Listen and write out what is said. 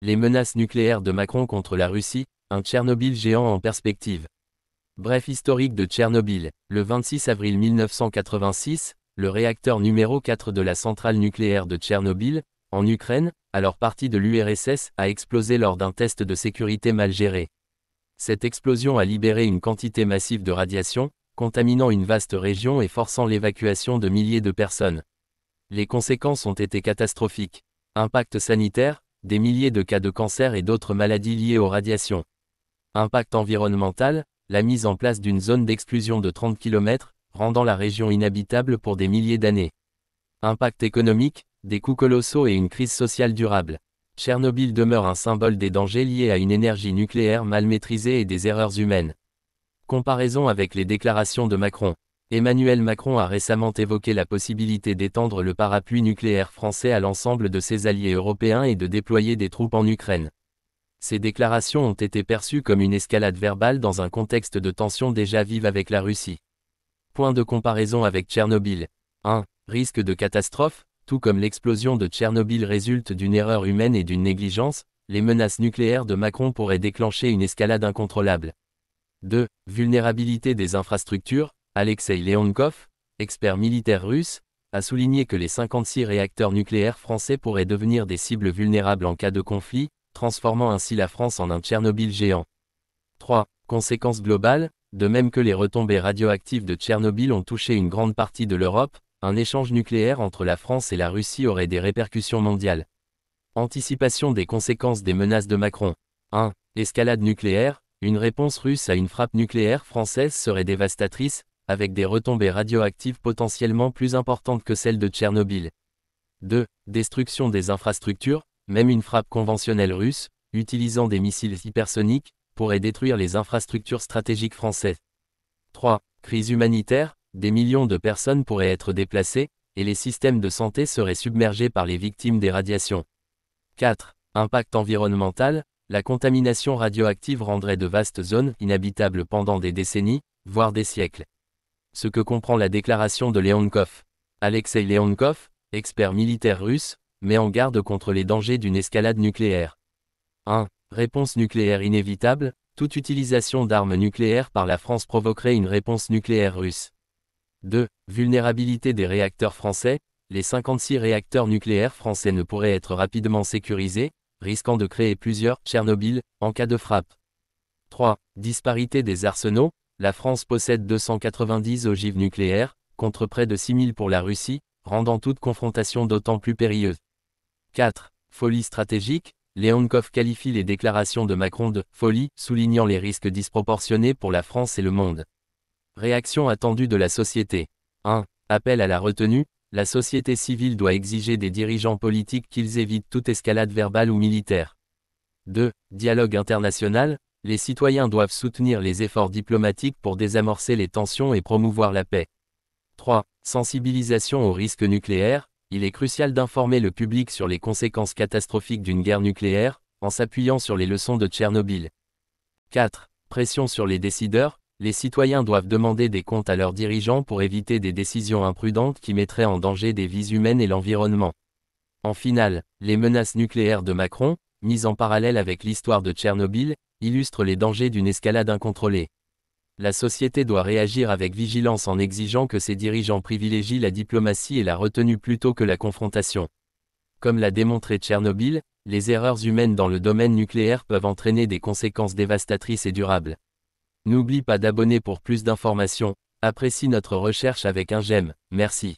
Les menaces nucléaires de Macron contre la Russie, un Tchernobyl géant en perspective. Bref historique de Tchernobyl. Le 26 avril 1986, le réacteur numéro 4 de la centrale nucléaire de Tchernobyl, en Ukraine, alors partie de l'URSS, a explosé lors d'un test de sécurité mal géré. Cette explosion a libéré une quantité massive de radiation, contaminant une vaste région et forçant l'évacuation de milliers de personnes. Les conséquences ont été catastrophiques. Impact sanitaire, des milliers de cas de cancer et d'autres maladies liées aux radiations. Impact environnemental, la mise en place d'une zone d'exclusion de 30 km, rendant la région inhabitable pour des milliers d'années. Impact économique, des coûts colossaux et une crise sociale durable. Tchernobyl demeure un symbole des dangers liés à une énergie nucléaire mal maîtrisée et des erreurs humaines. Comparaison avec les déclarations de Macron. Emmanuel Macron a récemment évoqué la possibilité d'étendre le parapluie nucléaire français à l'ensemble de ses alliés européens et de déployer des troupes en Ukraine. Ces déclarations ont été perçues comme une escalade verbale dans un contexte de tension déjà vive avec la Russie. Point de comparaison avec Tchernobyl. 1. Risque de catastrophe. Tout comme l'explosion de Tchernobyl résulte d'une erreur humaine et d'une négligence, les menaces nucléaires de Macron pourraient déclencher une escalade incontrôlable. 2. Vulnérabilité des infrastructures. Alexei Leonkov, expert militaire russe, a souligné que les 56 réacteurs nucléaires français pourraient devenir des cibles vulnérables en cas de conflit, transformant ainsi la France en un Tchernobyl géant. 3. Conséquences globales. De même que les retombées radioactives de Tchernobyl ont touché une grande partie de l'Europe, un échange nucléaire entre la France et la Russie aurait des répercussions mondiales. Anticipation des conséquences des menaces de Macron. 1. Escalade nucléaire. Une réponse russe à une frappe nucléaire française serait dévastatrice, avec des retombées radioactives potentiellement plus importantes que celles de Tchernobyl. 2. Destruction des infrastructures. Même une frappe conventionnelle russe, utilisant des missiles hypersoniques, pourrait détruire les infrastructures stratégiques françaises. 3. Crise humanitaire. Des millions de personnes pourraient être déplacées, et les systèmes de santé seraient submergés par les victimes des radiations. 4. Impact environnemental. La contamination radioactive rendrait de vastes zones inhabitables pendant des décennies, voire des siècles. Ce que comprend la déclaration de Leonkov. Alexei Leonkov, expert militaire russe, met en garde contre les dangers d'une escalade nucléaire. 1. Réponse nucléaire inévitable. Toute utilisation d'armes nucléaires par la France provoquerait une réponse nucléaire russe. 2. Vulnérabilité des réacteurs français. Les 56 réacteurs nucléaires français ne pourraient être rapidement sécurisés, risquant de créer plusieurs Tchernobyl en cas de frappe. 3. Disparité des arsenaux. La France possède 290 ogives nucléaires, contre près de 6000 pour la Russie, rendant toute confrontation d'autant plus périlleuse. 4. Folie stratégique. Leonkov qualifie les déclarations de Macron de « folie », soulignant les risques disproportionnés pour la France et le monde. Réaction attendue de la société. 1. Appel à la retenue. La société civile doit exiger des dirigeants politiques qu'ils évitent toute escalade verbale ou militaire. 2. Dialogue international. Les citoyens doivent soutenir les efforts diplomatiques pour désamorcer les tensions et promouvoir la paix. 3. Sensibilisation aux risques nucléaires. Il est crucial d'informer le public sur les conséquences catastrophiques d'une guerre nucléaire, en s'appuyant sur les leçons de Tchernobyl. 4. Pression sur les décideurs. Les citoyens doivent demander des comptes à leurs dirigeants pour éviter des décisions imprudentes qui mettraient en danger des vies humaines et l'environnement. En finale, les menaces nucléaires de Macron, mises en parallèle avec l'histoire de Tchernobyl, illustrent les dangers d'une escalade incontrôlée. La société doit réagir avec vigilance en exigeant que ses dirigeants privilégient la diplomatie et la retenue plutôt que la confrontation. Comme l'a démontré Tchernobyl, les erreurs humaines dans le domaine nucléaire peuvent entraîner des conséquences dévastatrices et durables. N'oublie pas d'abonner pour plus d'informations. Apprécie notre recherche avec un j'aime, merci.